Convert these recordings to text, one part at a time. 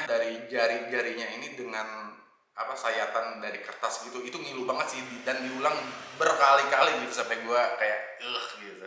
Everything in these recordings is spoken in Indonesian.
dari jari-jarinya ini dengan sayatan dari kertas gitu, itu ngilu banget sih, dan diulang berkali-kali gitu sampai gua kayak gitu.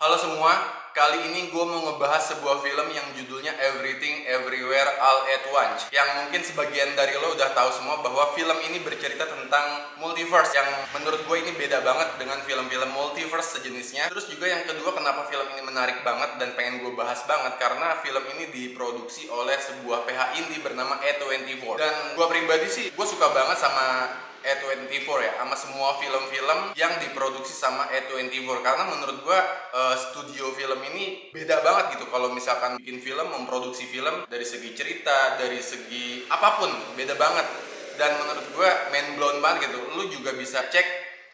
Halo semua, kali ini gue mau ngebahas sebuah film yang judulnya Everything Everywhere All at Once. Yang mungkin sebagian dari lo udah tahu semua bahwa film ini bercerita tentang multiverse, yang menurut gue ini beda banget dengan film-film multiverse sejenisnya. Terus juga yang kedua, kenapa film ini menarik banget dan pengen gue bahas banget, karena film ini diproduksi oleh sebuah PH indie bernama A24. Dan gue pribadi sih, gue suka banget sama A24 ya, sama semua film-film yang diproduksi sama A24, karena menurut gua studio film ini beda banget gitu. Kalau misalkan bikin film, memproduksi film, dari segi cerita, dari segi apapun beda banget. Dan menurut gua mind blown banget gitu. Lu juga bisa cek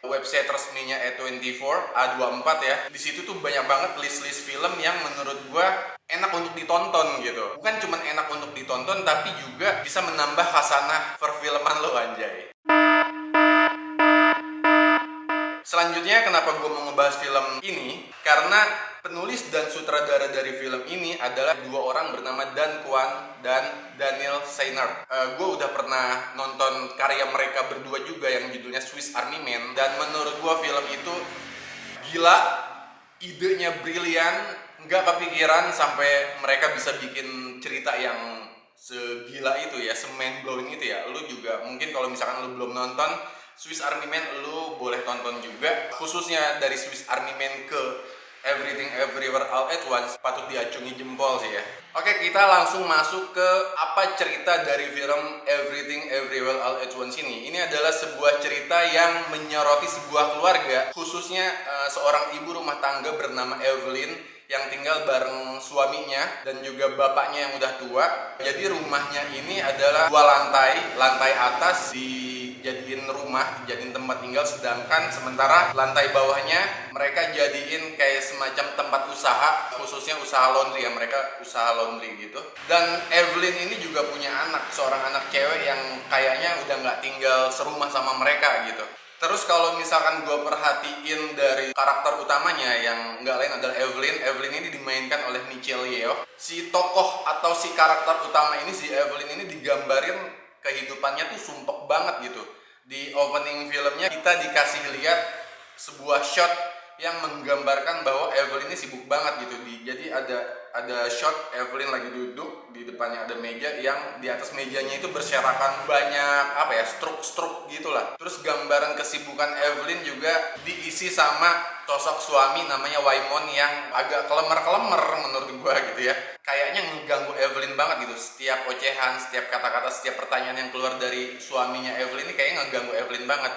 website resminya A24, A24 ya. Di situ tuh banyak banget list-list film yang menurut gua enak untuk ditonton gitu. Bukan cuma enak untuk ditonton, tapi juga bisa menambah khasanah perfilman lo, anjay. Selanjutnya, kenapa gue mau ngebahas film ini? Karena penulis dan sutradara dari film ini adalah dua orang bernama Dan Kwan dan Daniel Steinert. Gue udah pernah nonton karya mereka berdua juga yang judulnya Swiss Army Man, dan menurut gue film itu gila, idenya brilian, nggak kepikiran sampai mereka bisa bikin cerita yang segila itu ya, se-mind blowing itu ya. Lu juga mungkin kalau misalkan lu belum nonton Swiss Army Man, lu boleh tonton juga. Khususnya dari Swiss Army Man ke Everything Everywhere All at Once, patut diacungi jempol sih ya. Oke, kita langsung masuk ke apa cerita dari film Everything Everywhere All at Once ini. Ini adalah sebuah cerita yang menyoroti sebuah keluarga, khususnya seorang ibu rumah tangga bernama Evelyn yang tinggal bareng suaminya dan juga bapaknya yang udah tua. Jadi rumahnya ini adalah dua lantai, lantai atas dijadiin rumah, dijadiin tempat tinggal, sedangkan sementara lantai bawahnya mereka jadiin kayak semacam tempat usaha, khususnya usaha laundry ya, mereka usaha laundry gitu. Dan Evelyn ini juga punya anak, seorang anak cewek yang kayaknya udah nggak tinggal serumah sama mereka gitu. Terus kalau misalkan gue perhatiin dari karakter utamanya yang nggak lain adalah Evelyn. Evelyn ini dimainkan oleh Michelle Yeoh. Si tokoh atau si karakter utama ini, si Evelyn ini digambarin kehidupannya tuh sumpek banget gitu. Di opening filmnya kita dikasih lihat sebuah shot yang menggambarkan bahwa Evelyn ini sibuk banget gitu. Jadi ada shot Evelyn lagi duduk, di depannya ada meja, yang di atas mejanya itu berserakan banyak struk-struk gitulah. Terus gambaran kesibukan Evelyn juga diisi sama sosok suami namanya Waymon yang agak kelemer-kelemer menurut gua gitu ya. Kayaknya ngeganggu Evelyn banget gitu. Setiap ocehan, setiap kata-kata, setiap pertanyaan yang keluar dari suaminya Evelyn ini kayaknya ngeganggu Evelyn banget.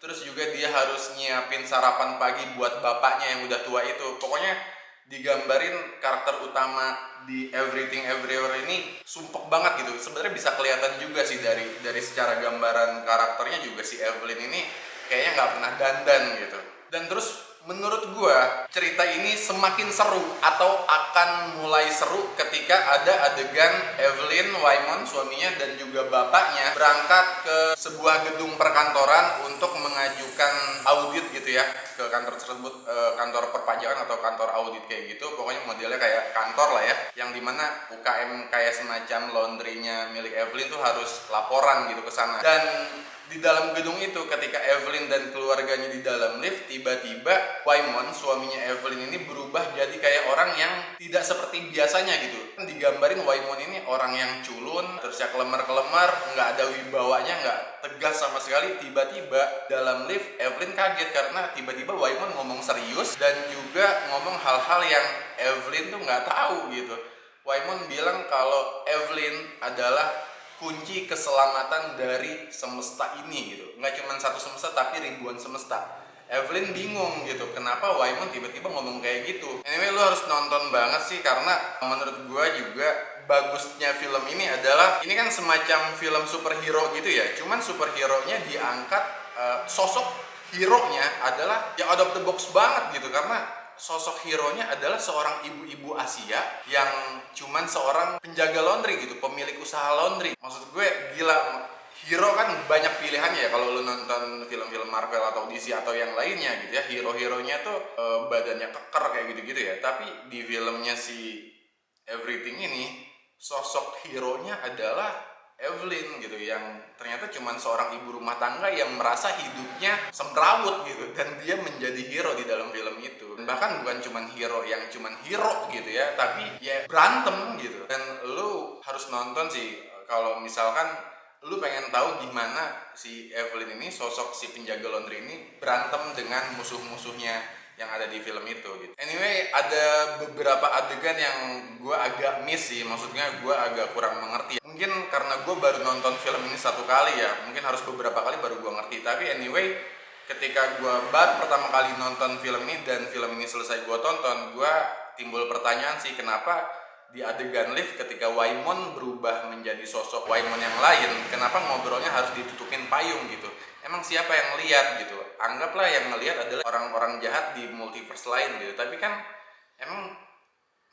Terus juga dia harus nyiapin sarapan pagi buat bapaknya yang udah tua itu. Pokoknya digambarin karakter utama di Everything Everywhere ini sumpek banget gitu. Sebenarnya bisa kelihatan juga sih dari secara gambaran karakternya juga, si Evelyn ini kayaknya nggak pernah dandan gitu. Dan terus menurut gua cerita ini semakin seru atau akan mulai seru ketika ada adegan Evelyn, Waymon suaminya dan juga bapaknya berangkat ke sebuah gedung perkantoran untuk mengajukan audit gitu ya ke kantor tersebut, kantor perpajakan atau kantor audit kayak gitu. Pokoknya modelnya kayak kantor lah ya, yang dimana UKM kayak semacam laundrynya milik Evelyn tuh harus laporan gitu ke sana. Dan di dalam gedung itu, ketika Evelyn dan keluarganya di dalam lift, tiba-tiba Waymon, suaminya Evelyn ini berubah jadi kayak orang yang tidak seperti biasanya gitu. Digambarin Waymon ini orang yang culun, terus ya kelemar-kelemar, nggak ada wibawanya, nggak tegas sama sekali. Tiba-tiba dalam lift Evelyn kaget karena tiba-tiba Waymon ngomong serius dan juga ngomong hal-hal yang Evelyn tuh nggak tahu gitu. Waymon bilang kalau Evelyn adalah kunci keselamatan dari semesta ini gitu. Nggak cuma satu semesta tapi ribuan semesta. Evelyn bingung gitu, kenapa Waymon tiba-tiba ngomong kayak gitu. Anyway, lu harus nonton banget sih, karena menurut gua juga bagusnya film ini adalah, ini kan semacam film superhero gitu ya, cuman superhero-nya diangkat, sosok hero-nya adalah yang out of the box banget gitu, karena sosok hero-nya adalah seorang ibu-ibu Asia yang cuman seorang penjaga laundry gitu, pemilik usaha laundry. Maksud gue gila, hero kan banyak pilihannya ya. Kalau lu nonton film-film Marvel atau DC atau yang lainnya gitu ya, hero-heronya tuh badannya keker kayak gitu-gitu ya. Tapi di filmnya si Everything ini, sosok hero-nya adalah Evelyn gitu, yang ternyata cuman seorang ibu rumah tangga yang merasa hidupnya semrawut gitu, dan dia menjadi hero di dalam film itu. Dan bahkan bukan cuman hero yang cuman hero gitu ya, tapi ya berantem gitu. Dan lu harus nonton sih kalau misalkan lu pengen tahu gimana si Evelyn ini, sosok si penjaga laundry ini, berantem dengan musuh-musuhnya yang ada di film itu gitu. Anyway, ada beberapa adegan yang gue agak miss sih, maksudnya gue agak kurang mengerti. Mungkin karena gue baru nonton film ini satu kali ya, mungkin harus beberapa kali baru gue ngerti. Tapi anyway, ketika gue baru pertama kali nonton film ini dan film ini selesai gue tonton, gue timbul pertanyaan sih, kenapa di adegan lift ketika Waymon berubah menjadi sosok Waymon yang lain, kenapa ngobrolnya harus ditutupin payung gitu? Emang siapa yang lihat gitu? Anggaplah yang ngelihat adalah orang-orang jahat di multiverse lain gitu. Tapi kan emang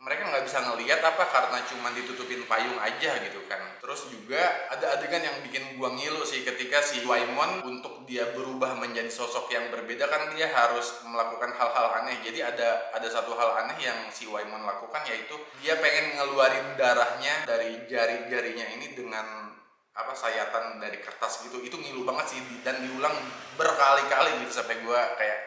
mereka nggak bisa ngelihat apa karena cuma ditutupin payung aja gitu kan. Terus juga ada adegan yang bikin gua ngilu sih, ketika si Waymon untuk dia berubah menjadi sosok yang berbeda kan dia harus melakukan hal-hal aneh. Jadi ada satu hal aneh yang si Waymon lakukan, yaitu dia pengen ngeluarin darahnya dari jari-jarinya ini dengan sayatan dari kertas gitu. Itu ngilu banget sih, dan diulang berkali-kali gitu sampai gue kayak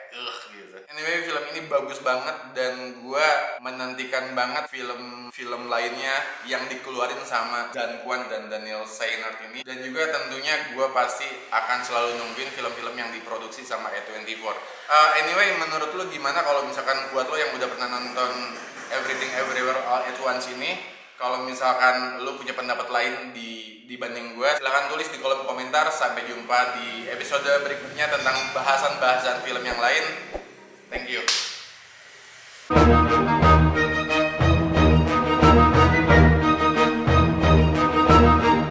gitu. Anyway, film ini bagus banget dan gue menantikan banget film-film lainnya yang dikeluarin sama Dan Kwan dan Daniel Sainert ini. Dan juga tentunya gue pasti akan selalu nungguin film-film yang diproduksi sama A24. Anyway, menurut lo gimana kalau misalkan buat lo yang udah pernah nonton Everything Everywhere All at Once ini? Kalau misalkan lu punya pendapat lain dibanding gue, silahkan tulis di kolom komentar. Sampai jumpa di episode berikutnya tentang bahasan-bahasan film yang lain. Thank you.